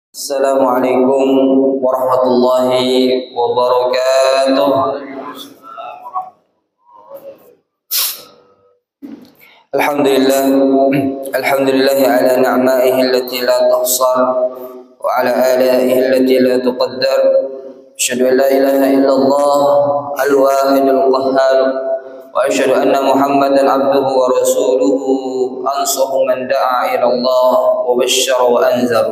Assalamualaikum warahmatullahi wabarakatuh. Alhamdulillah ala ni'maihi allati la tuhsar wa ala alaihi allati la tuqaddar. Asyhadu an la ilaha illallah al-wahidul qahhar wa asyhadu anna Muhammadan abduhu wa rasuluhu ansahu man da'a ila Allah wa basyara wa anzar.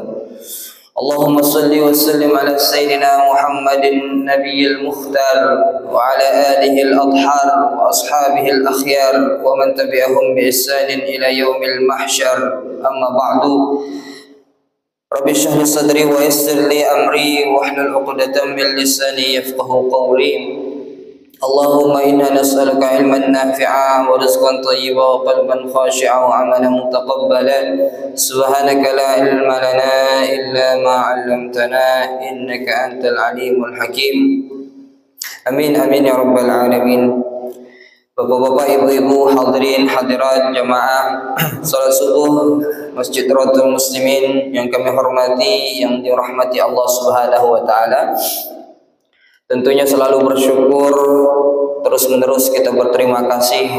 Allahumma salli wa sallim ala sayyidina Muhammadin nabiyil mukhtar wa ala alihi al-adhar wa ashabihi al-akhyar wa man tabi'ahum bi ihsanin ila yaumil mahsyar. Amma ba'du. Rabbi shrah li sadri wa yassir li amri wahlul 'uqdatam min lisani yafqahu qawli. Allahumma inna nas'aluka ilman nafi'a wa rizqan thayyiban wa qalban khashi'an wa amalan mutaqabbalan. Subhanaka la ilma lana illa ma 'allamtana innaka antal alimul hakim. Amin amin ya rabbal alamin. Bapak-bapak, ibu-ibu, hadirin hadirat jamaah salat subuh Masjid Raudhatul Muslimin yang kami hormati, yang dirahmati Allah Subhanahu wa taala. Tentunya selalu bersyukur, terus-menerus kita berterima kasih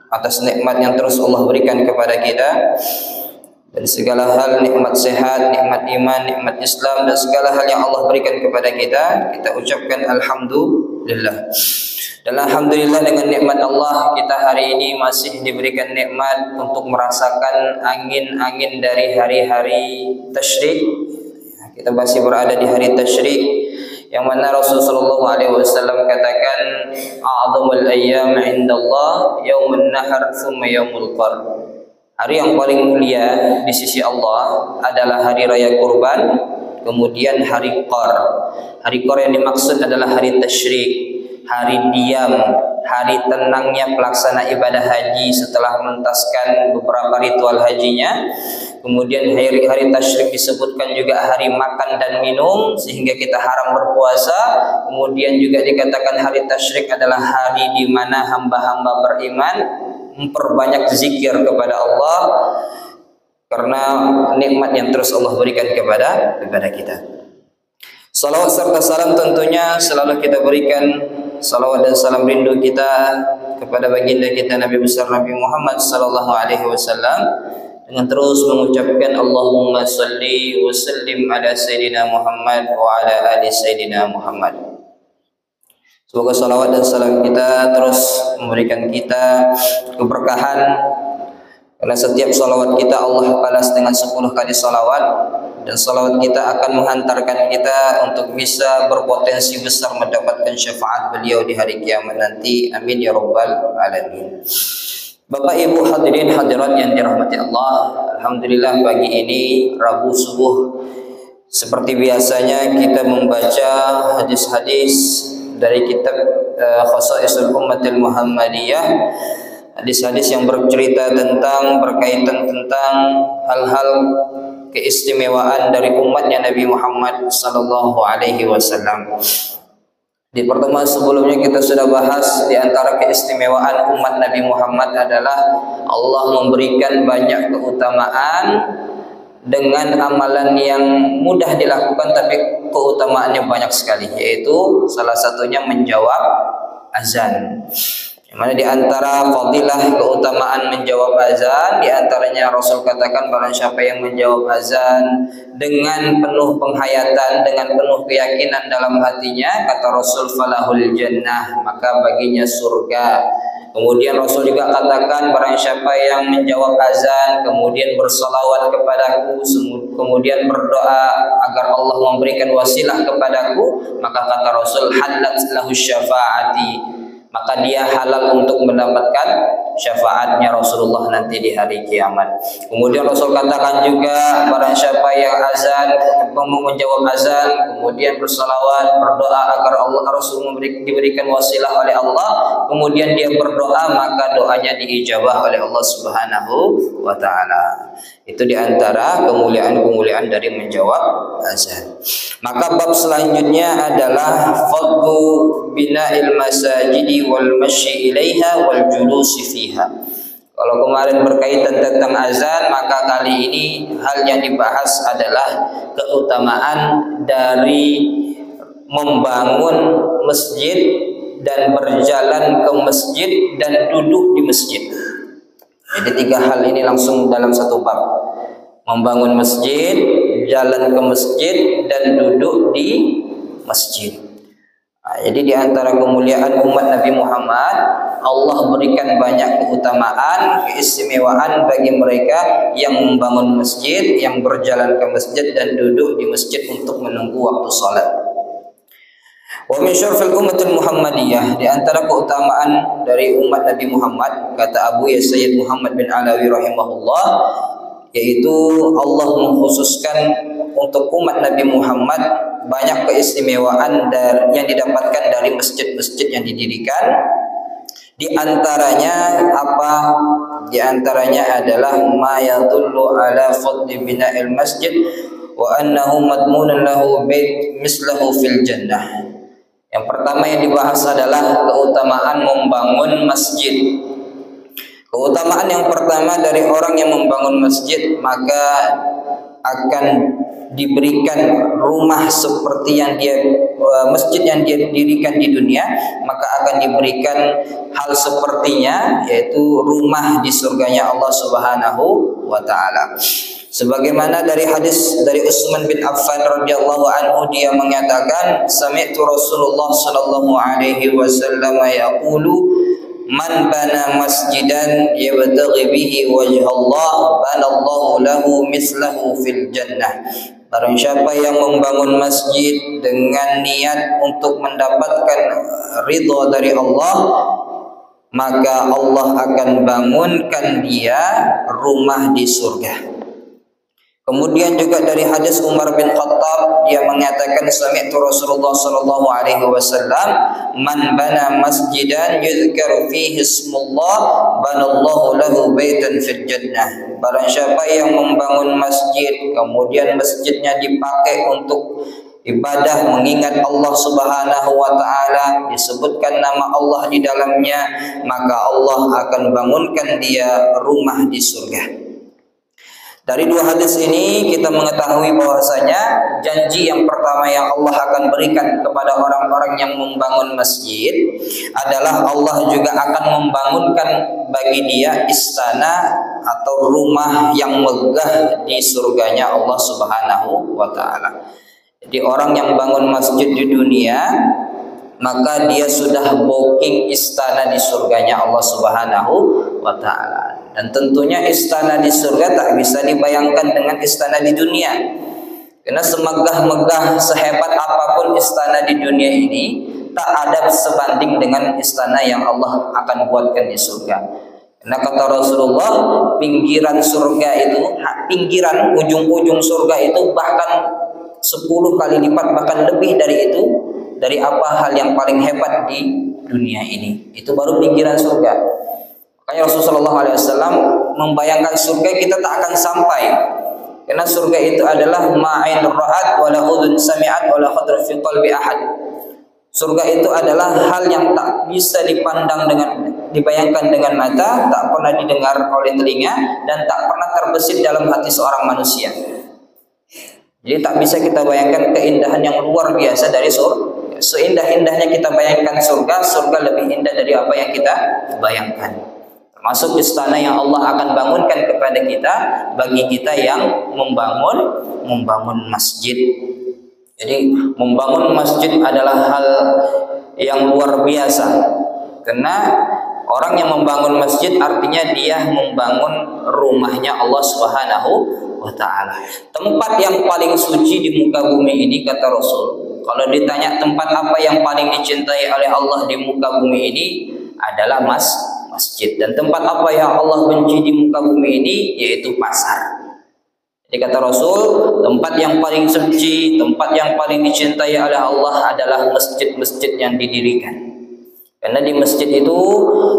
atas nikmat yang terus Allah berikan kepada kita. Dan segala hal, nikmat sehat, nikmat iman, nikmat Islam, dan segala hal yang Allah berikan kepada kita, kita ucapkan Alhamdulillah. Dan Alhamdulillah dengan nikmat Allah, kita hari ini masih diberikan nikmat untuk merasakan angin-angin dari hari-hari tasyrik. Kita masih berada di hari tasyrik, yang mana Rasulullah SAW katakan a'zamul ayyam 'indallah yaumun nahar tsumma yaumul qar. Hari yang paling mulia di sisi Allah adalah hari raya kurban, kemudian hari qar. Hari qar yang dimaksud adalah hari tasyrik, hari diam, hari tenangnya pelaksana ibadah haji setelah menuntaskan beberapa ritual hajinya. Kemudian hari tasyrik disebutkan juga hari makan dan minum sehingga kita haram berpuasa. Kemudian juga dikatakan hari tasyrik adalah hari di mana hamba-hamba beriman memperbanyak zikir kepada Allah karena nikmat yang terus Allah berikan kepada kita. Salawat serta salam tentunya selalu kita berikan, salawat dan salam rindu kita kepada baginda kita Nabi besar Nabi Muhammad sallallahu alaihi wasallam, dengan terus mengucapkan Allahumma salli wa sallim ala sayyidina Muhammad wa ala ali sayyidina Muhammad. Semoga salawat dan salam kita terus memberikan kita keberkahan, karena setiap salawat kita Allah balas dengan 10 kali salawat, dan salawat kita akan menghantarkan kita untuk bisa berpotensi besar mendapatkan syafaat beliau di hari kiamat nanti. Amin ya rabbal alamin. Bapak ibu hadirin hadirat yang dirahmati Allah, alhamdulillah pagi ini Rabu subuh seperti biasanya kita membaca hadis-hadis dari kitab Khasaisul Ummatil Muhammadiyah, hadis-hadis yang bercerita tentang berkaitan tentang hal-hal keistimewaan dari umatnya Nabi Muhammad sallallahu alaihi wasallam. Di pertemuan sebelumnya kita sudah bahas di antara keistimewaan umat Nabi Muhammad adalah Allah memberikan banyak keutamaan dengan amalan yang mudah dilakukan tapi keutamaannya banyak sekali, yaitu salah satunya menjawab azan. Yang mana di antara fadilah keutamaan menjawab azan, di antaranya Rasul katakan barang siapa yang menjawab azan dengan penuh penghayatan, dengan penuh keyakinan dalam hatinya, kata Rasul falahul jannah, maka baginya surga. Kemudian Rasul juga katakan barang siapa yang menjawab azan kemudian bersalawat kepadaku, kemudian berdoa agar Allah memberikan wasilah kepadaku, maka kata Rasul halat lahu syafaati, maka dia halal untuk mendapatkan syafaatnya Rasulullah nanti di hari kiamat. Kemudian Rasul katakan juga barang siapa yang azan, menjawab azan, kemudian bersalawat, berdoa agar Allah Rasul diberikan wasilah oleh Allah, kemudian dia berdoa, maka doanya diijabah oleh Allah Subhanahu wa taala. Itu di antara kemuliaan-kemuliaan dari menjawab azan. Maka bab selanjutnya adalah fadlu bina'il masajidi wal masyi ilaiha wal julusi fiha. Kalau kemarin berkaitan tentang azan, maka kali ini hal yang dibahas adalah keutamaan dari membangun masjid dan berjalan ke masjid dan duduk di masjid. Jadi 3 hal ini langsung dalam satu bab. Membangun masjid, jalan ke masjid, dan duduk di masjid. Jadi di antara kemuliaan umat Nabi Muhammad, Allah berikan banyak keutamaan, keistimewaan bagi mereka yang membangun masjid, yang berjalan ke masjid dan duduk di masjid untuk menunggu waktu salat. Wa min syarfil ummatil Muhammadiyah, di antara keutamaan dari umat Nabi Muhammad, kata Abu Sayyid Muhammad bin Alawi rahimahullah, yaitu Allah mengkhususkan untuk umat Nabi Muhammad banyak keistimewaan yang didapatkan dari masjid-masjid yang didirikan. Di antaranya apa? Di antaranya adalah ma yadullu ala fadli bina'il masjid wa annahu madmunun lahu bait mislahu fil jannah. Yang pertama yang dibahas adalah keutamaan membangun masjid. Keutamaan yang pertama dari orang yang membangun masjid, maka akan diberikan rumah seperti yang masjid yang dia dirikan di dunia, maka akan diberikan hal sepertinya, yaitu rumah di surganya Allah Subhanahu wa taala. Sebagaimana dari hadis dari Utsman bin Affan radhiyallahu anhu, dia mengatakan, sami'tu Rasulullah sallallahu alaihi wasallam yaqulu, man bana masjidan yabtaghi bihi wajha Allah banallahu lahu mislahu fil jannah. Barang siapa yang membangun masjid dengan niat untuk mendapatkan ridha dari Allah, maka Allah akan bangunkan dia rumah di surga. Kemudian juga dari hadis Umar bin Khattab, dia mengatakan, sami'tu Rasulullah sallallahu alaihi wasallam, man bana masjidan yuzkaru fihi ismullah banallahu lahu baitan fil jannah. Barang siapa yang membangun masjid, kemudian masjidnya dipakai untuk ibadah mengingat Allah Subhanahu wa taala, disebutkan nama Allah di dalamnya, maka Allah akan bangunkan dia rumah di surga. Dari 2 hadis ini kita mengetahui bahwasanya janji yang pertama yang Allah akan berikan kepada orang-orang yang membangun masjid adalah Allah juga akan membangunkan bagi dia istana atau rumah yang megah di surganya Allah Subhanahu wa taala. Jadi orang yang bangun masjid di dunia, maka dia sudah booking istana di surganya Allah Subhanahu wa taala. Dan tentunya istana di surga tak bisa dibayangkan dengan istana di dunia. Karena semegah-megah, sehebat apapun istana di dunia ini, tak ada sebanding dengan istana yang Allah akan buatkan di surga. Karena kata Rasulullah, pinggiran surga itu, pinggiran ujung-ujung surga itu bahkan 10 kali lipat, bahkan lebih dari itu, dari apa hal yang paling hebat di dunia ini. Itu baru pinggiran surga. Makanya Rasulullah SAW membayangkan surga kita tak akan sampai. Karena surga itu adalah ma'ain ra'at wala udhun sami'at wala khatar fi qalbi ahad. Surga itu adalah hal yang tak bisa dibayangkan dengan mata, tak pernah didengar oleh telinga, dan tak pernah terbesit dalam hati seorang manusia. Jadi tak bisa kita bayangkan keindahan yang luar biasa dari surga. Seindah-indahnya kita bayangkan surga, surga lebih indah dari apa yang kita bayangkan. Termasuk istana yang Allah akan bangunkan kepada kita, bagi kita yang membangun masjid. Jadi membangun masjid adalah hal yang luar biasa. Karena orang yang membangun masjid artinya dia membangun rumahnya Allah Subhanahu wa taala. Tempat yang paling suci di muka bumi ini, kata Rasul, kalau ditanya tempat apa yang paling dicintai oleh Allah di muka bumi ini, adalah masjid. Dan tempat apa yang Allah benci di muka bumi ini, yaitu pasar. Jadi kata Rasul, tempat yang paling suci, tempat yang paling dicintai oleh Allah adalah masjid-masjid yang didirikan. Karena di masjid itu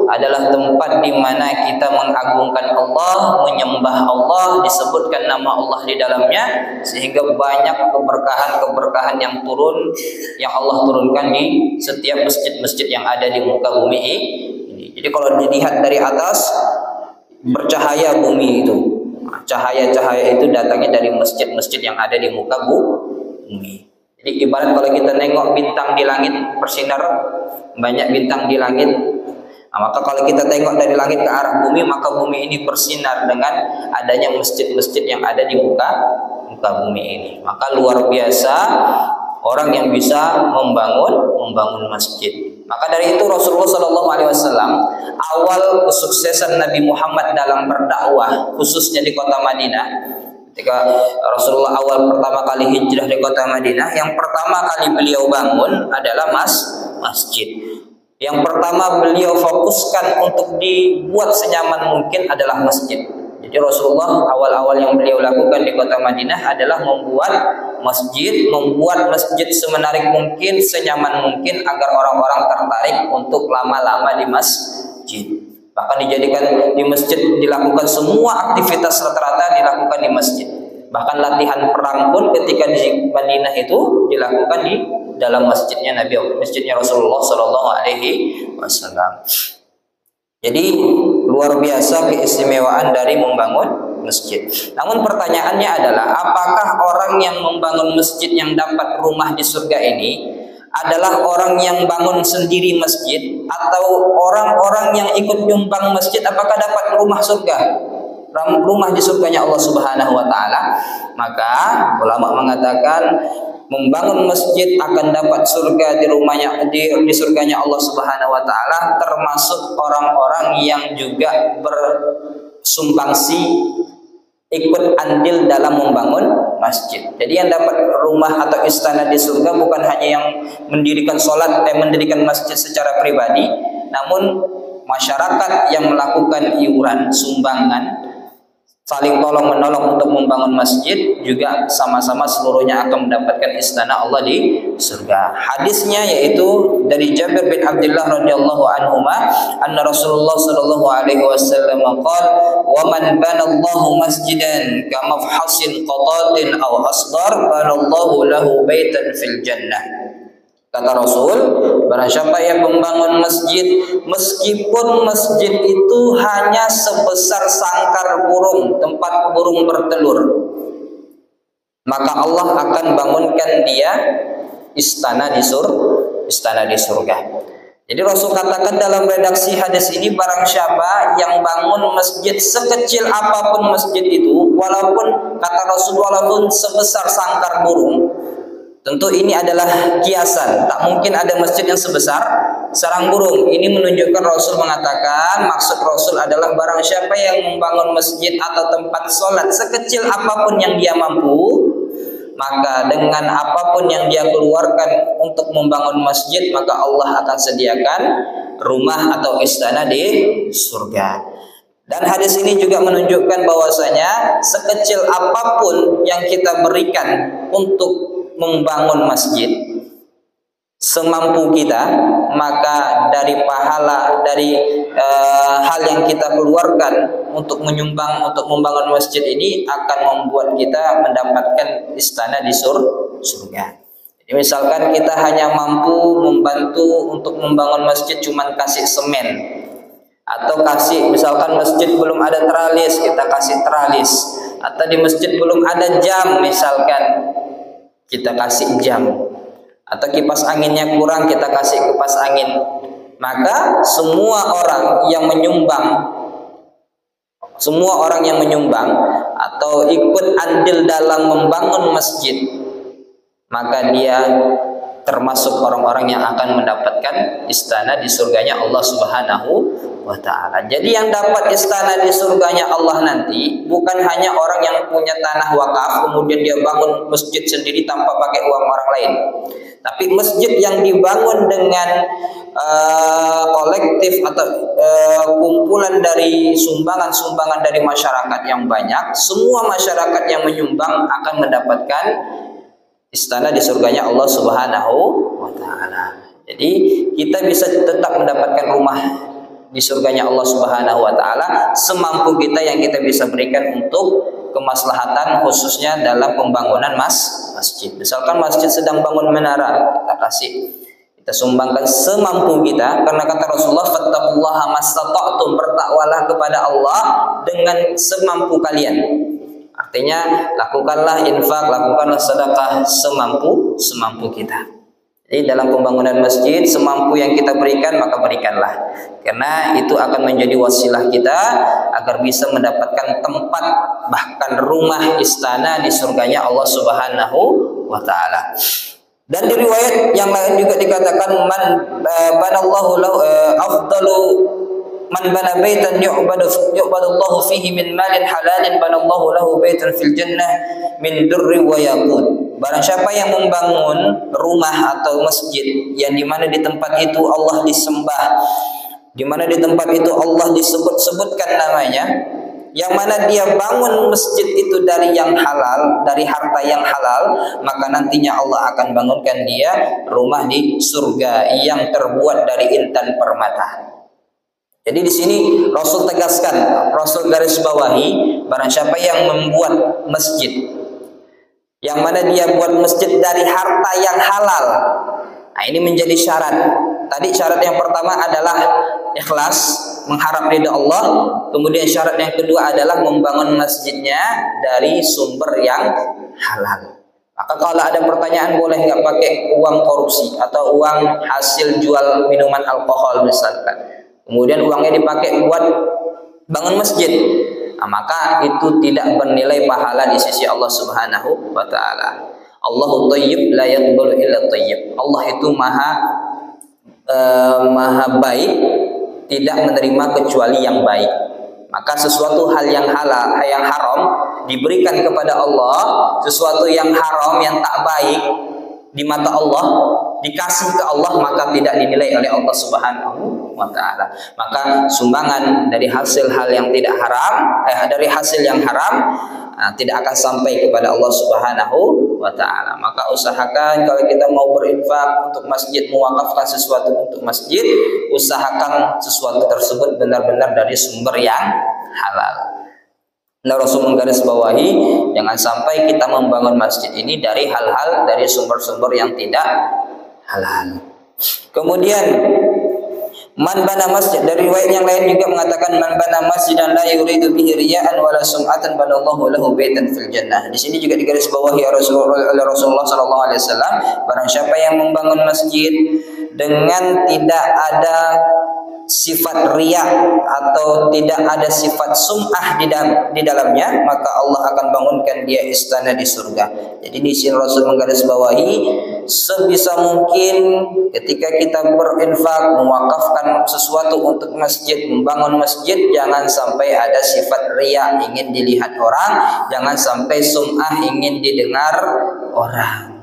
adalah tempat di mana kita mengagungkan Allah, menyembah Allah, disebutkan nama Allah di dalamnya, sehingga banyak keberkahan-keberkahan yang Allah turunkan di setiap masjid-masjid yang ada di muka bumi ini. Jadi kalau dilihat dari atas, bercahaya bumi itu. Cahaya-cahaya itu datangnya dari masjid-masjid yang ada di muka bumi. Jadi ibarat kalau kita nengok bintang di langit bersinar, banyak bintang di langit. Nah, maka kalau kita tengok dari langit ke arah bumi, maka bumi ini bersinar dengan adanya masjid-masjid yang ada di muka bumi ini. Maka luar biasa orang yang bisa membangun masjid. Maka dari itu Rasulullah SAW awal kesuksesan Nabi Muhammad dalam berdakwah, khususnya di kota Madinah, ketika Rasulullah awal pertama kali hijrah di kota Madinah, yang pertama kali beliau bangun adalah masjid. Yang pertama beliau fokuskan untuk dibuat senyaman mungkin adalah masjid. Jadi Rasulullah awal-awal yang beliau lakukan di kota Madinah adalah membuat masjid semenarik mungkin, senyaman mungkin agar orang-orang tertarik untuk lama-lama di masjid. Bahkan dijadikan di masjid dilakukan semua aktivitas rata-rata dilakukan di masjid. Bahkan latihan perang pun ketika di Madinah itu dilakukan di dalam masjidnya Rasulullah Shallallahu Alaihi Wasallam. Jadi luar biasa keistimewaan dari membangun masjid. Namun pertanyaannya adalah, apakah orang yang membangun masjid yang dapat rumah di surga ini adalah orang yang bangun sendiri masjid, atau orang-orang yang ikut nyumbang masjid apakah dapat rumah surga? Rumah di surganya Allah Subhanahu wa taala? Maka ulama mengatakan membangun masjid akan dapat surga di surganya Allah Subhanahu wa taala, termasuk orang-orang yang juga bersumbangsi ikut andil dalam membangun masjid. Jadi yang dapat rumah atau istana di surga bukan hanya yang mendirikan mendirikan masjid secara pribadi, namun masyarakat yang melakukan iuran sumbangan, saling tolong menolong untuk membangun masjid, juga sama-sama seluruhnya akan mendapatkan istana Allah di surga. Hadisnya yaitu dari Jabir bin Abdullah radhiyallahu anhuma, anna Rasulullah sallallahu alaihi wasallam qala, "Wa man bana Allahu masjidan kama fhasin qatatin aw asdar, bana Allahu lahu baitan fil jannah." Kata Rasul, barang siapa yang membangun masjid, meskipun masjid itu hanya sebesar sangkar burung, tempat burung bertelur, maka Allah akan bangunkan dia istana di surga. Jadi Rasul katakan dalam redaksi hadis ini, barang siapa yang bangun masjid sekecil apapun masjid itu, walaupun kata Rasul walaupun sebesar sangkar burung. Tentu ini adalah kiasan, tak mungkin ada masjid yang sebesar sarang burung. Ini menunjukkan Rasul mengatakan, maksud Rasul adalah barang siapa yang membangun masjid atau tempat sholat sekecil apapun yang dia mampu, maka dengan apapun yang dia keluarkan untuk membangun masjid, maka Allah akan sediakan rumah atau istana di surga. Dan hadis ini juga menunjukkan bahwasanya sekecil apapun yang kita berikan untuk membangun masjid, semampu kita, maka dari pahala, dari hal yang kita keluarkan untuk menyumbang, untuk membangun masjid ini akan membuat kita mendapatkan istana di surga. Jadi misalkan kita hanya mampu membantu untuk membangun masjid cuman kasih semen, atau kasih, misalkan masjid belum ada teralis, kita kasih teralis, atau di masjid belum ada jam, misalkan kita kasih jam, atau kipas anginnya kurang, kita kasih kipas angin. Maka semua orang yang menyumbang atau ikut andil dalam membangun masjid, maka dia termasuk orang-orang yang akan mendapatkan istana di surganya Allah Subhanahu wa ta'ala. Jadi yang dapat istana di surganya Allah nanti bukan hanya orang yang punya tanah wakaf kemudian dia bangun masjid sendiri tanpa pakai uang orang lain, tapi masjid yang dibangun dengan kolektif atau kumpulan dari sumbangan dari masyarakat yang banyak. Semua masyarakat yang menyumbang akan mendapatkan istana di surganya Allah Subhanahu wa ta'ala. Jadi kita bisa tetap mendapatkan rumah di surganya Allah Subhanahu wa ta'ala semampu kita yang kita bisa berikan untuk kemaslahatan, khususnya dalam pembangunan masjid. Misalkan masjid sedang bangun menara, kita Kita sumbangkan semampu kita, karena kata Rasulullah, fattaqullaha mastata'tum, bertakwalah kepada Allah dengan semampu kalian. Artinya lakukanlah infak, lakukanlah sedekah semampu kita. Jadi dalam pembangunan masjid, semampu yang kita berikan maka berikanlah, karena itu akan menjadi wasilah kita agar bisa mendapatkan tempat, bahkan rumah istana di surganya Allah Subhanahu wa taala. Dan di riwayat yang lain juga dikatakan, man banallahu lahu afdalu man bana baitan yu'badullahu fihi min malin halalin banallahu lahu baitan fil jannah min durri wa yaqut. Barang siapa yang membangun rumah atau masjid yang dimana di tempat itu Allah disembah, dimana di tempat itu Allah disebut-sebutkan namanya, yang mana dia bangun masjid itu dari yang halal, dari harta yang halal, maka nantinya Allah akan bangunkan dia rumah di surga yang terbuat dari intan permata. Jadi di sini Rasul tegaskan, Rasul garis bawahi, barang siapa yang membuat masjid yang mana dia buat masjid dari harta yang halal, nah ini menjadi syarat. Tadi syarat yang pertama adalah ikhlas, mengharap ridha Allah. Kemudian syarat yang kedua adalah membangun masjidnya dari sumber yang halal. Maka kalau ada pertanyaan, boleh nggak pakai uang korupsi atau uang hasil jual minuman alkohol misalkan, kemudian uangnya dipakai buat bangun masjid, nah, maka itu tidak bernilai pahala di sisi Allah Subhanahu wa taala. Allahu thayyib la yaqbalu illa thayyib. Allah itu maha baik, tidak menerima kecuali yang baik. Maka sesuatu hal yang halal, yang haram diberikan kepada Allah, sesuatu yang haram yang tak baik di mata Allah dikasih ke Allah, maka tidak dinilai oleh Allah Subhanahu wa taala. Maka sumbangan dari hasil hal yang tidak haram, dari hasil yang haram tidak akan sampai kepada Allah Subhanahu wa taala. Maka usahakan kalau kita mau berinfak untuk masjid, mewakafkan sesuatu untuk masjid, usahakan sesuatu tersebut benar-benar dari sumber yang halal. Nah, Rasul menggaris bawahi, jangan sampai kita membangun masjid ini dari hal-hal, dari sumber-sumber yang tidak halal. Kemudian man bana masjid, dari riwayat yang lain juga mengatakan, man bana masjidan la yuridu bihi riya'an wala sum'atan banallahu lahu baitan fil jannah. Di sini juga digaris bawahi oleh Rasulullah sallallahu alaihi wasallam, barang siapa yang membangun masjid dengan tidak ada sifat riya atau tidak ada sifat sum'ah di dalamnya, maka Allah akan bangunkan dia istana di surga. Jadi di sini Rasul menggaris bawahi, sebisa mungkin ketika kita berinfak, mewakafkan sesuatu untuk masjid, membangun masjid, jangan sampai ada sifat riya, ingin dilihat orang, jangan sampai sum'ah, ingin didengar orang.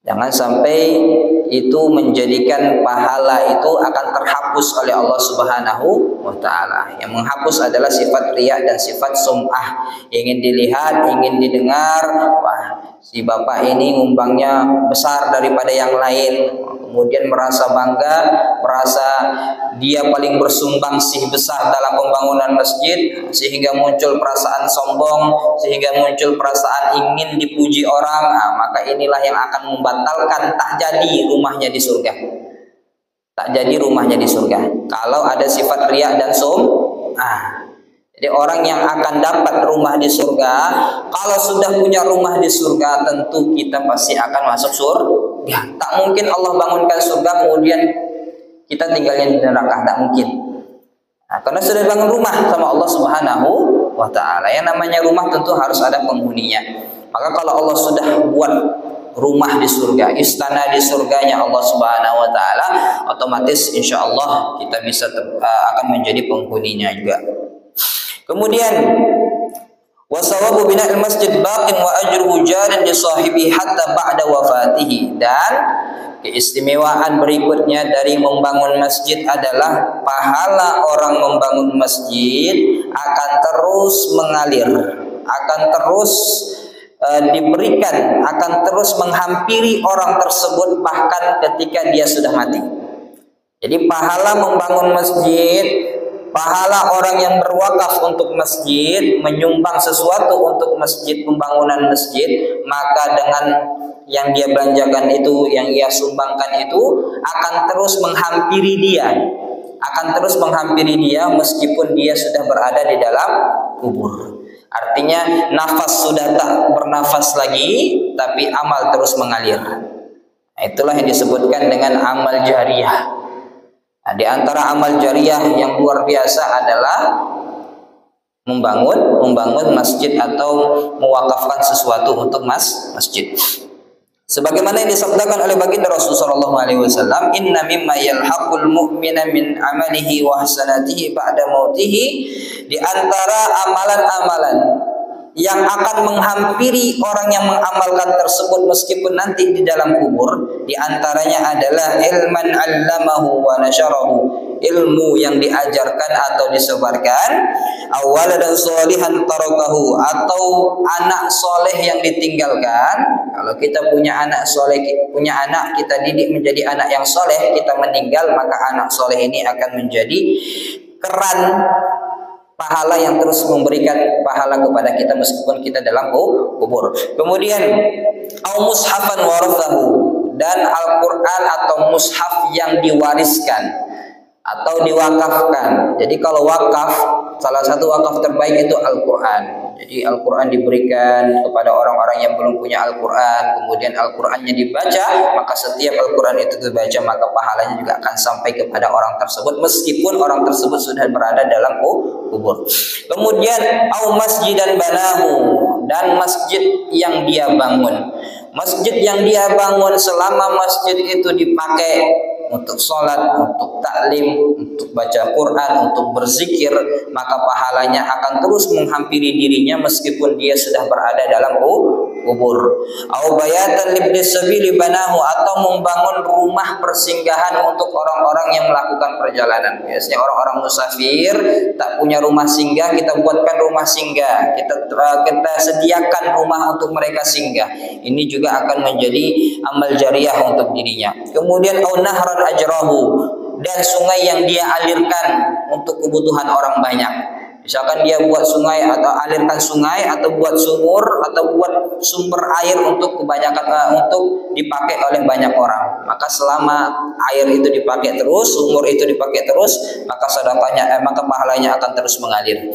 Jangan sampai itu menjadikan pahala itu akan terhapus oleh Allah Subhanahu wa taala. Yang menghapus adalah sifat riya dan sifat sum'ah, ingin dilihat, ingin didengar. Wah, si bapak ini ngumbangnya besar daripada yang lain, kemudian merasa bangga, merasa dia paling bersumbangsih besar dalam pembangunan masjid, sehingga muncul perasaan sombong, sehingga muncul perasaan ingin dipuji orang. Nah, maka inilah yang akan membatalkan tak jadi rumahnya di surga. Tak jadi rumahnya di surga kalau ada sifat riya dan sum'ah. Jadi orang yang akan dapat rumah di surga, kalau sudah punya rumah di surga, tentu kita pasti akan masuk surga. Tak mungkin Allah bangunkan surga kemudian kita tinggalin di neraka, tak mungkin. Nah, karena sudah bangun rumah sama Allah Subhanahu wa taala. Yang namanya rumah tentu harus ada penghuninya. Maka kalau Allah sudah buat rumah di surga, istana di surganya Allah Subhanahu wa taala, otomatis insya Allah kita bisa akan menjadi penghuninya juga. Kemudian wasawabu bina'il masjid baqin wa ajruhu jarin li sahibi hatta ba'da wafatihi. Dan keistimewaan berikutnya dari membangun masjid adalah pahala orang membangun masjid akan terus mengalir, akan terus diberikan, akan terus menghampiri orang tersebut bahkan ketika dia sudah mati. Jadi pahala membangun masjid pahala orang yang berwakaf untuk masjid, menyumbang sesuatu untuk masjid, pembangunan masjid, maka dengan yang dia belanjakan itu, yang ia sumbangkan itu akan terus menghampiri dia, meskipun dia sudah berada di dalam kubur. Artinya nafas sudah tak bernafas lagi, tapi amal terus mengalir. Nah, itulah yang disebutkan dengan amal jariyah. Nah, di antara amal jariyah yang luar biasa adalah membangun masjid atau mewakafkan sesuatu untuk masjid. Sebagaimana yang disabdakan oleh baginda Rasulullah SAW, inna mimma yalhaqul mu'mina min amalihi wa hasanatihi ba'da mautihi, di antara amalan-amalan yang akan menghampiri orang yang mengamalkan tersebut meskipun nanti di dalam kubur, di antaranya adalah ilman 'allamahu wa nasyarahu, ilmu yang diajarkan atau disebarkan, awaladan sholihan tarakahu, atau anak soleh yang ditinggalkan. Kalau kita punya anak soleh, kita didik menjadi anak yang soleh, kita meninggal, maka anak soleh ini akan menjadi keran pahala yang terus memberikan pahala kepada kita meskipun kita dalam kubur. Kemudian au mushafan warathahu, dan Al-Qur'an atau mushaf yang diwariskan atau diwakafkan. Jadi kalau wakaf, salah satu wakaf terbaik itu Al-Qur'an. Jadi Al-Qur'an diberikan kepada orang-orang yang belum punya Al-Qur'an, kemudian Al-Qur'annya dibaca, maka setiap Al-Qur'an itu dibaca, maka pahalanya juga akan sampai kepada orang tersebut meskipun orang tersebut sudah berada dalam kubur. Kemudian au masjidan banahu, dan masjid yang dia bangun. Masjid yang dia bangun, selama masjid itu dipakai untuk sholat, untuk taklim, untuk baca Quran, untuk berzikir, maka pahalanya akan terus menghampiri dirinya meskipun dia sudah berada dalam kubur. Au bayatan libni sabili banahu, atau membangun rumah persinggahan untuk orang-orang yang melakukan perjalanan. Biasanya orang-orang musafir tak punya rumah singgah, kita buatkan rumah singgah, kita sediakan rumah untuk mereka singgah. Ini juga akan menjadi amal jariyah untuk dirinya. Kemudian au nahran ajrahu, dan sungai yang dia alirkan untuk kebutuhan orang banyak. Misalkan dia buat sungai atau alirkan sungai atau buat sumur atau buat sumber air untuk kebanyakan untuk dipakai oleh banyak orang. Maka selama air itu dipakai terus, sumur itu dipakai terus, maka maka pahalanya akan terus mengalir.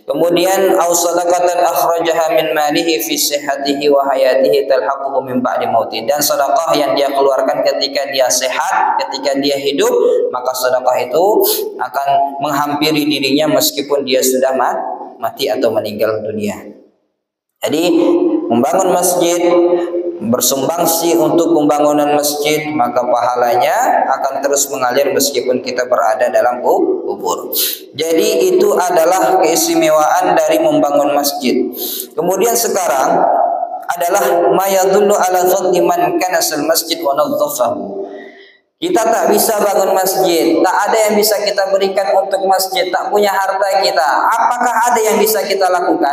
Kemudian au sadaqatan akhrajaha min malihi fi sihhatihi wa hayatihi talhaquhu min ba'di mauti, dan sedekah yang dia keluarkan ketika dia sehat, ketika dia hidup, maka sedekah itu akan menghampiri dirinya meskipun dia sudah mati atau meninggal dunia. Jadi membangun masjid, bersumbangsi untuk pembangunan masjid, maka pahalanya akan terus mengalir meskipun kita berada dalam kubur. Jadi itu adalah keistimewaan dari membangun masjid. Kemudian sekarang adalah mayadullu ala fadli man kanasal masjid wa nadzafahu. Kita tak bisa bangun masjid, tak ada yang bisa kita berikan untuk masjid, tak punya harta kita. Apakah ada yang bisa kita lakukan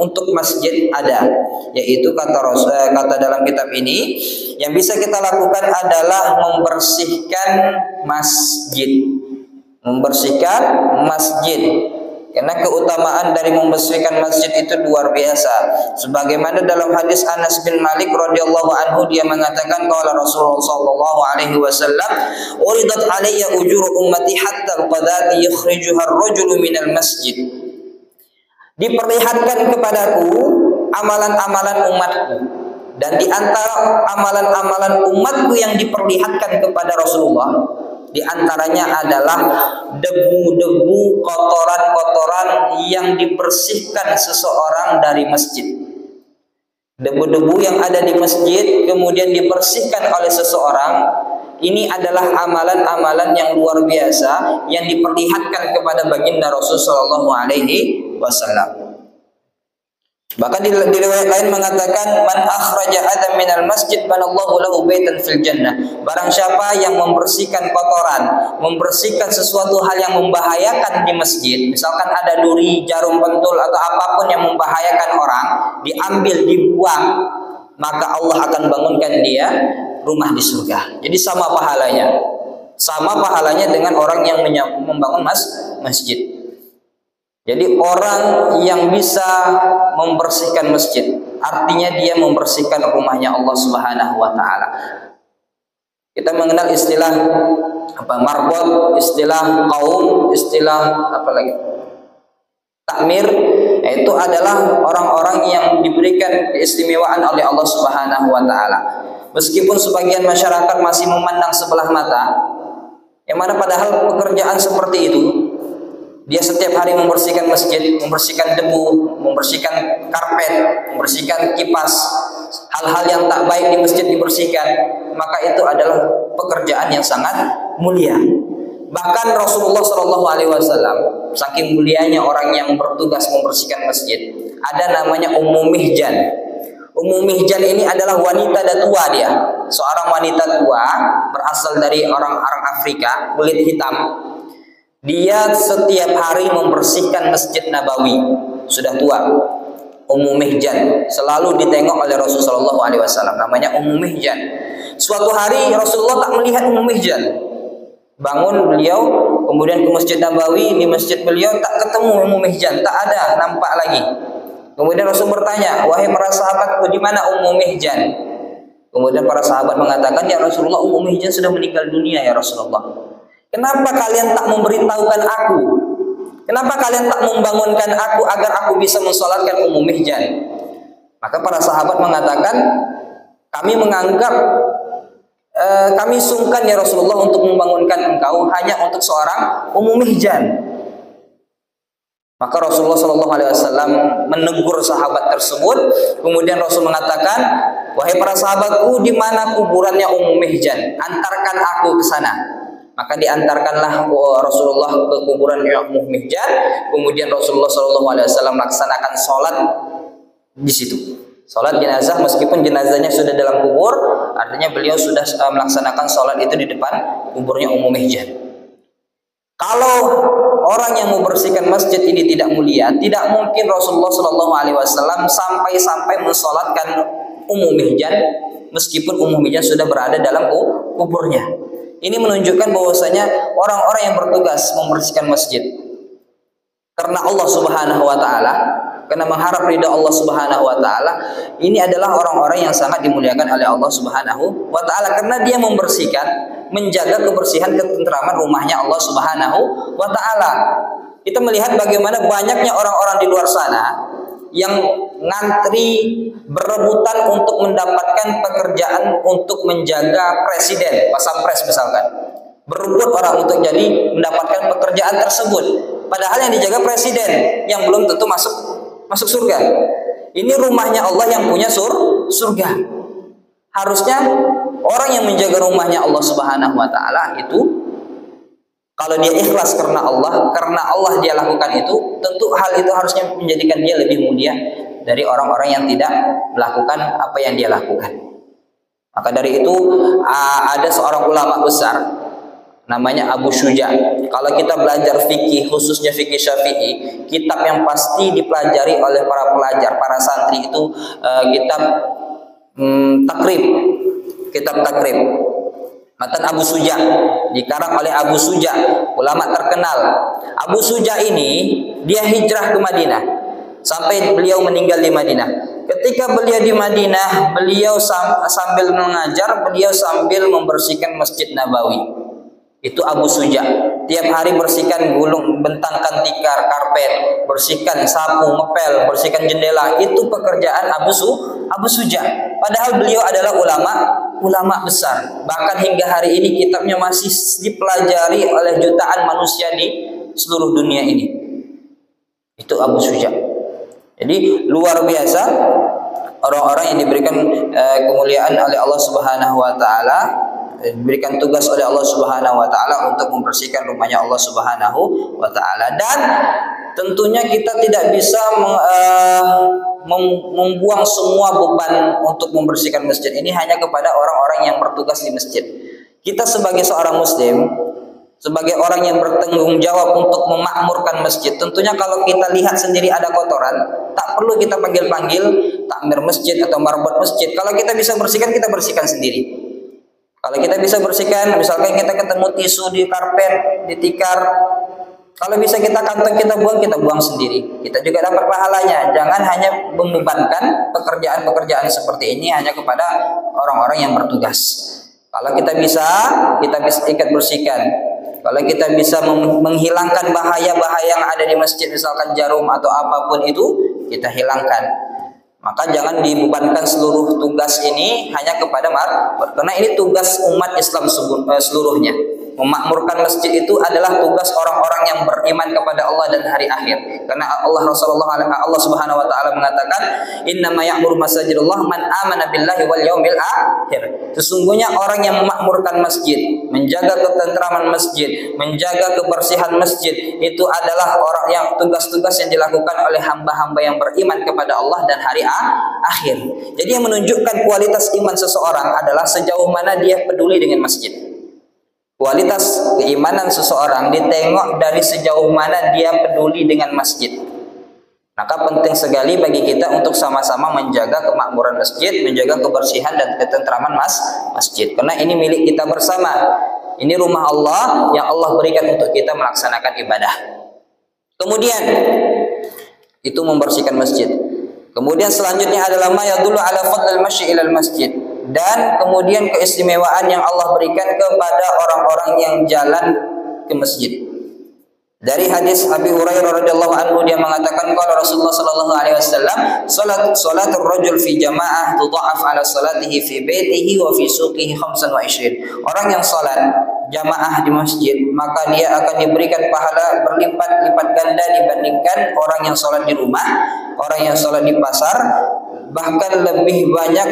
untuk masjid? Ada, yaitu kata dalam kitab ini, yang bisa kita lakukan adalah membersihkan masjid. Karena keutamaan dari membersihkan masjid itu luar biasa. Sebagaimana dalam hadis Anas bin Malik radhiyallahu anhu, dia mengatakan qala Rasulullah sallallahu alaihi wasallam, "Uridat alayya ujur ummati hatta al-qadati yukhrijuha ar-rajulu minal masjid." Diperlihatkan kepadaku amalan-amalan umatku, dan di antara amalan-amalan umatku yang diperlihatkan kepada Rasulullah, di antaranya adalah debu-debu, kotoran-kotoran yang dibersihkan seseorang dari masjid. Debu-debu yang ada di masjid kemudian dibersihkan oleh seseorang. Ini adalah amalan-amalan yang luar biasa yang diperlihatkan kepada baginda Rasulullah sallallahu alaihi wasallam. Bahkan di riwayat lain mengatakan, man akhraja adam minal masjid banallahu lahu baitan fil jannah. Barang siapa yang membersihkan kotoran, membersihkan sesuatu hal yang membahayakan di masjid, misalkan ada duri, jarum pentul atau apapun yang membahayakan orang, diambil, dibuang, maka Allah akan bangunkan dia rumah di surga. Jadi sama pahalanya dengan orang yang membangun masjid. Jadi orang yang bisa membersihkan masjid, artinya dia membersihkan rumahnya Allah Subhanahu wa taala. Kita mengenal istilah marbot, istilah qaum, istilah apa lagi? Takmir, itu adalah orang-orang yang diberikan keistimewaan oleh Allah Subhanahu wa taala. Meskipun sebagian masyarakat masih memandang sebelah mata, yang mana padahal pekerjaan seperti itu, dia setiap hari membersihkan masjid, membersihkan debu, membersihkan karpet, membersihkan kipas, hal-hal yang tak baik di masjid dibersihkan, maka itu adalah pekerjaan yang sangat mulia. Bahkan Rasulullah SAW, saking mulianya orang yang bertugas membersihkan masjid, ada namanya Ummu Mihjan. Ummu Mihjan ini adalah wanita tua dia, seorang wanita tua berasal dari orang-orang Afrika, kulit hitam. Dia setiap hari membersihkan Masjid Nabawi, sudah tua. Ummu Mihjan selalu ditengok oleh Rasulullah SAW, namanya Ummu Mihjan. Suatu hari Rasulullah tak melihat Ummu Mihjan. Bangun beliau, kemudian ke Masjid Nabawi, di masjid beliau tak ketemu Ummu Mihjan, tak ada nampak lagi. Kemudian Rasul bertanya, wahai para sahabatku, di mana Ummu Mihjan? Kemudian para sahabat mengatakan, ya Rasulullah, Ummu Mihjan sudah meninggal dunia ya Rasulullah. Kenapa kalian tak memberitahukan aku? Kenapa kalian tak membangunkan aku agar aku bisa mensolatkan Ummu Mihjan? Maka para sahabat mengatakan, kami menganggap kami sungkan ya Rasulullah untuk membangunkan engkau hanya untuk seorang Ummu Mihjan. Maka Rasulullah SAW menegur sahabat tersebut. Kemudian Rasul mengatakan, wahai para sahabatku, di mana kuburannya Ummu Mihjan? Antarkan aku ke sana. Maka diantarkanlah Rasulullah ke kuburan Ummu Mihjan. Kemudian Rasulullah SAW melaksanakan sholat di situ. Sholat jenazah, meskipun jenazahnya sudah dalam kubur, artinya beliau sudah melaksanakan sholat itu di depan kuburnya Ummu Mihjan. Kalau orang yang membersihkan masjid ini tidak mulia, tidak mungkin Rasulullah SAW sampai mensolatkan Ummu Mihjan, meskipun Ummu Mihjan sudah berada dalam kuburnya. Ini menunjukkan bahwasanya orang-orang yang bertugas membersihkan masjid karena Allah Subhanahu wa taala, karena mengharap ridha Allah Subhanahu wa taala, ini adalah orang-orang yang sangat dimuliakan oleh Allah Subhanahu wa taala karena dia membersihkan, menjaga kebersihan ketentraman rumahnya Allah Subhanahu wa taala. Kita melihat bagaimana banyaknya orang-orang di luar sana yang ngantri berebutan untuk mendapatkan pekerjaan untuk menjaga presiden, pas pampres misalkan. Berebut orang untuk jadi mendapatkan pekerjaan tersebut. Padahal yang dijaga presiden yang belum tentu masuk surga. Ini rumahnya Allah yang punya surga. Harusnya orang yang menjaga rumahnya Allah Subhanahu wa taala itu, kalau dia ikhlas karena Allah dia lakukan itu, tentu hal itu harusnya menjadikan dia lebih mulia dari orang-orang yang tidak melakukan apa yang dia lakukan. Maka dari itu ada seorang ulama besar namanya Abu Syuja. Kalau kita belajar fikih, khususnya fikih Syafi'i, kitab yang pasti dipelajari oleh para pelajar, para santri itu kitab Takrib. Kitab Takrib. Matan Abu Suja, dikarang oleh Abu Suja, ulama terkenal. Abu Suja ini dia hijrah ke Madinah sampai beliau meninggal di Madinah. Ketika beliau di Madinah, beliau sambil mengajar, beliau sambil membersihkan Masjid Nabawi. Itu Abu Suja. Tiap hari bersihkan gulung, bentangkan tikar, karpet, bersihkan sapu, ngepel, bersihkan jendela. Itu pekerjaan Abu Suja. Padahal beliau adalah ulama besar. Bahkan hingga hari ini kitabnya masih dipelajari oleh jutaan manusia di seluruh dunia ini. Itu Abu Suja. Jadi luar biasa orang-orang yang diberikan kemuliaan oleh Allah Subhanahu wa taala, diberikan tugas oleh Allah Subhanahu wa taala untuk membersihkan rumahnya Allah Subhanahu wa taala. Dan tentunya kita tidak bisa membuang semua beban untuk membersihkan masjid ini hanya kepada orang-orang yang bertugas di masjid. Kita sebagai seorang muslim, sebagai orang yang bertanggung jawab untuk memakmurkan masjid, tentunya kalau kita lihat sendiri ada kotoran, tak perlu kita panggil-panggil takmir masjid atau marbot masjid. Kalau kita bisa bersihkan, kita bersihkan sendiri. Kalau kita bisa bersihkan, misalkan kita ketemu tisu di karpet, di tikar, Kalau bisa kita kantong, kita buang sendiri. Kita juga dapat pahalanya. Jangan hanya membebankan pekerjaan-pekerjaan seperti ini hanya kepada orang-orang yang bertugas. Kalau kita bisa ikat bersihkan. Kalau kita bisa menghilangkan bahaya-bahaya yang ada di masjid, misalkan jarum atau apapun itu, kita hilangkan. Maka jangan dibebankan seluruh tugas ini hanya kepada karena ini tugas umat Islam seluruhnya. Memakmurkan masjid itu adalah tugas orang-orang yang beriman kepada Allah dan hari akhir. Karena Allah Subhanahu wa taala mengatakan, "Innama ya'muru masajidallah man amana billahi wal yaumil akhir." Sesungguhnya orang yang memakmurkan masjid, menjaga ketentraman masjid, menjaga kebersihan masjid, itu adalah orang yang tugas-tugas yang dilakukan oleh hamba-hamba yang beriman kepada Allah dan hari akhir. Jadi yang menunjukkan kualitas iman seseorang adalah sejauh mana dia peduli dengan masjid. Kualitas keimanan seseorang ditengok dari sejauh mana dia peduli dengan masjid. Maka penting sekali bagi kita untuk sama-sama menjaga kemakmuran masjid, menjaga kebersihan dan ketentraman masjid. Karena ini milik kita bersama. Ini rumah Allah yang Allah berikan untuk kita melaksanakan ibadah. Kemudian itu membersihkan masjid. Kemudian selanjutnya adalah ma yadullu ala fadlil masyi ilal masjid. Dan kemudian keistimewaan yang Allah berikan kepada orang-orang yang jalan ke masjid. Dari hadis Abi Hurairah radhiyallahu anhu, dia mengatakan kalau Rasulullah sallallahu alaihi wasallam, salatul rajul fi jamaah tudha'af ala salatihi fi baitihi wa fi suqihi 25. Orang yang salat jamaah di masjid, maka dia akan diberikan pahala berlipat-lipat ganda dibandingkan orang yang salat di rumah, orang yang salat di pasar, bahkan lebih banyak,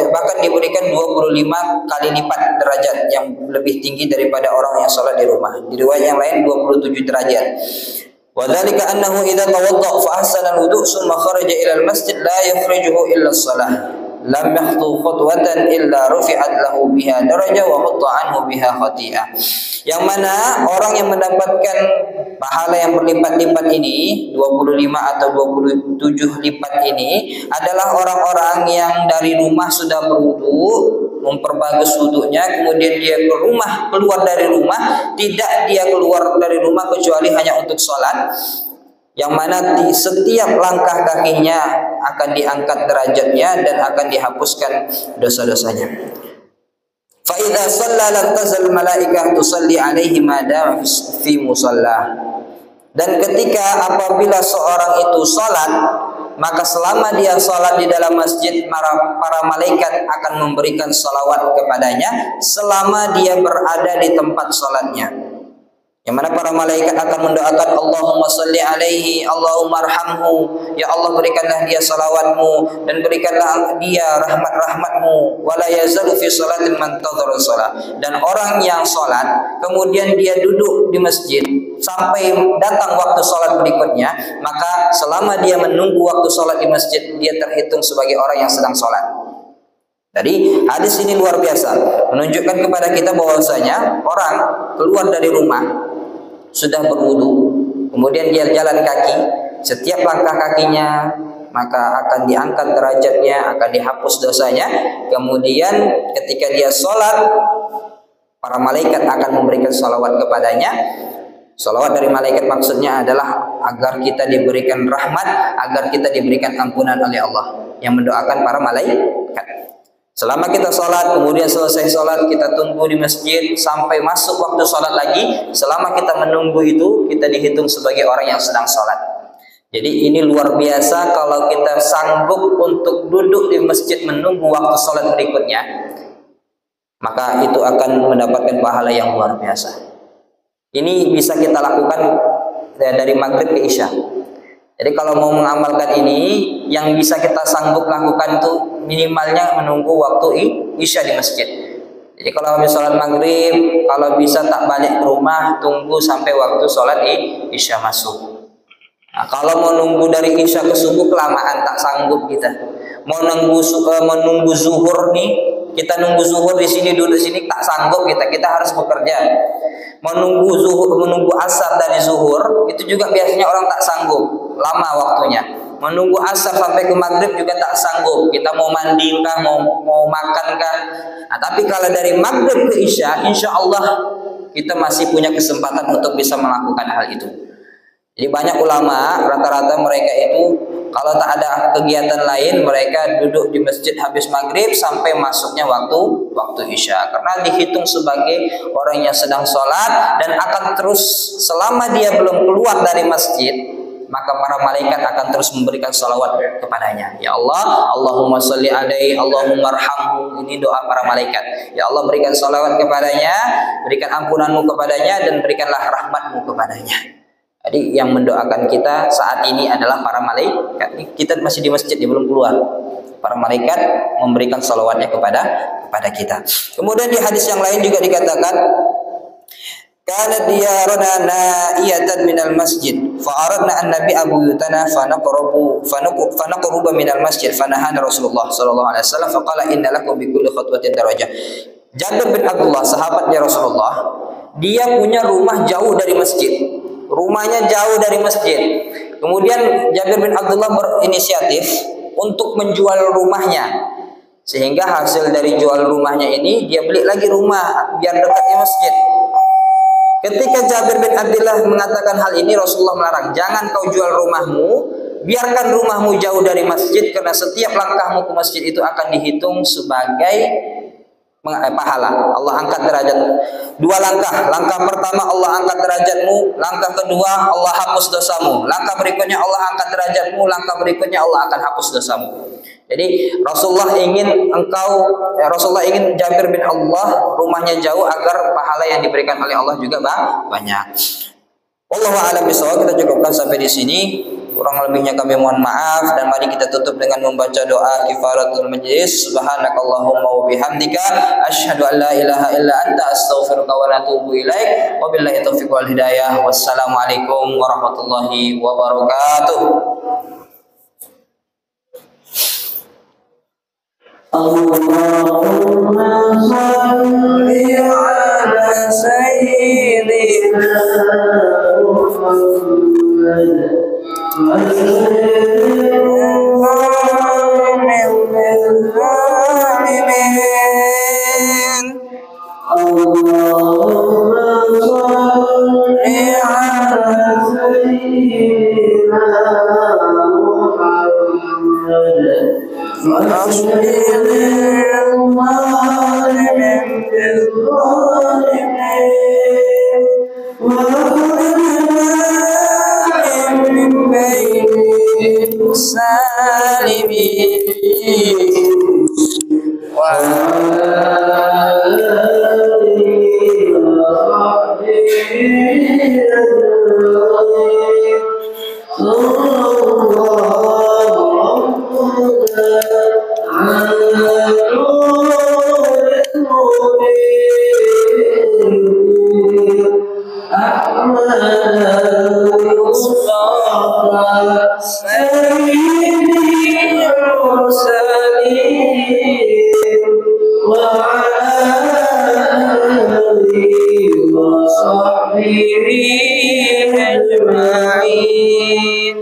bahkan diberikan 25 kali lipat derajat yang lebih tinggi daripada orang yang salat di rumah. Di riwayat yang lain 27 derajat. Wa dzalika annahu idza tawadda fa ahsana al-wudu' thumma kharaja ila al-masjid la yukhrijuhu illa as-salah. Lam yakhtu khutwatan illa rufi'at lahu biha darajah wa hutta anhu biha khati'ah. Yang mana orang yang mendapatkan pahala yang berlipat-lipat ini, 25 atau 27 lipat ini, adalah orang-orang yang dari rumah sudah berwudu, memperbagus wudunya, kemudian dia keluar dari rumah, tidak dia keluar dari rumah kecuali hanya untuk sholat, yang mana di setiap langkah kakinya akan diangkat derajatnya dan akan dihapuskan dosa-dosanya. Fa idza shalla lam tazal malaikah tusalli alaihi ma dama fi musalla. Dan ketika apabila seorang itu salat, maka selama dia salat di dalam masjid, para malaikat akan memberikan salawat kepadanya selama dia berada di tempat salatnya. Yang mana para malaikat akan mendoakan, Allahumma salli alaihi, Allahumma arhamhu, ya Allah berikanlah dia salawatmu dan berikanlah dia rahmat-rahmatmu, wala yazalu fi salatin man tadhara salat. Dan orang yang salat kemudian dia duduk di masjid sampai datang waktu salat berikutnya, maka selama dia menunggu waktu salat di masjid, dia terhitung sebagai orang yang sedang salat. Jadi hadis ini luar biasa, menunjukkan kepada kita bahwasanya orang keluar dari rumah sudah berwudu, kemudian dia jalan kaki, setiap langkah kakinya maka akan diangkat derajatnya, akan dihapus dosanya. Kemudian ketika dia sholat, para malaikat akan memberikan salawat kepadanya. Salawat dari malaikat maksudnya adalah agar kita diberikan rahmat, agar kita diberikan ampunan oleh Allah, yang mendoakan para malaikat. Selama kita sholat, kemudian selesai sholat, kita tunggu di masjid sampai masuk waktu sholat lagi. Selama kita menunggu itu, kita dihitung sebagai orang yang sedang sholat. Jadi ini luar biasa kalau kita sanggup untuk duduk di masjid menunggu waktu sholat berikutnya, maka itu akan mendapatkan pahala yang luar biasa. Ini bisa kita lakukan dari maghrib ke isya. Jadi kalau mau mengamalkan ini, yang bisa kita sanggup lakukan tuh minimalnya menunggu waktu isya di masjid. Jadi kalau habis sholat maghrib, kalau bisa tak balik ke rumah, tunggu sampai waktu sholat isya masuk. Nah, kalau mau nunggu dari isya ke subuh kelamaan, tak sanggup kita. Mau menunggu zuhur nih, kita nunggu zuhur di sini duduk sini tak sanggup kita. Kita harus bekerja. Menunggu zuhur, menunggu asar dari zuhur itu juga biasanya orang tak sanggup, lama waktunya. Menunggu asar sampai ke maghrib juga tak sanggup. Kita mau mandi kah, mau makan kah. Nah, tapi kalau dari maghrib ke isya, insya Allah kita masih punya kesempatan untuk bisa melakukan hal itu. Jadi banyak ulama rata-rata mereka itu kalau tak ada kegiatan lain mereka duduk di masjid habis maghrib sampai masuknya waktu isya, karena dihitung sebagai orang yang sedang sholat dan akan terus selama dia belum keluar dari masjid, maka para malaikat akan terus memberikan salawat kepadanya. Ya Allah, Allahumma sholli alaihi, Allahumma arhamhu. Ini doa para malaikat. Ya Allah, berikan salawat kepadanya, berikan ampunanmu kepadanya, dan berikanlah rahmatmu kepadanya. Jadi yang mendoakan kita saat ini adalah para malaikat. Kita masih di masjid, dia belum keluar. Para malaikat memberikan salawatnya kepada kita. Kemudian di hadis yang lain juga dikatakan, kanat diyaruna na'iyatan minal masjid fa aradna an nabi'a buyutana fa naqruba minal masjid fa nahana Rasulullah sallallahu alaihi wasallam fa qala inna lakum bi kulli khatwatin darajah. Jabir bin Abdullah, sahabatnya Rasulullah, dia punya rumah jauh dari masjid. Rumahnya jauh dari masjid. Kemudian Jabir bin Abdullah berinisiatif untuk menjual rumahnya. Sehingga hasil dari jual rumahnya ini dia beli lagi rumah biar dekatnya masjid. Ketika Jabir bin Abdullah mengatakan hal ini, Rasulullah melarang, jangan kau jual rumahmu, biarkan rumahmu jauh dari masjid, karena setiap langkahmu ke masjid itu akan dihitung sebagai pahala. Allah angkat derajat. Dua langkah. Langkah pertama Allah angkat derajatmu, langkah kedua Allah hapus dosamu, langkah berikutnya Allah angkat derajatmu, langkah berikutnya Allah akan hapus dosamu. Jadi Rasulullah ingin Jabir bin Abdullah rumahnya jauh agar pahala yang diberikan oleh Allah juga banyak. Wallahu a'lam bishawab. Kita cukupkan sampai di sini. Kurang lebihnya kami mohon maaf, dan mari kita tutup dengan membaca doa kifaratul majlis. Subhanakallahumma wa bihamdika asyhadu an la ilaha illa anta astaghfiruka wa atubu ilaik. Wabillahi taufiq wal hidayah. Wassalamualaikum warahmatullahi wabarakatuh. Allahumma shalli ala sayyidina Muhammad أجمعين.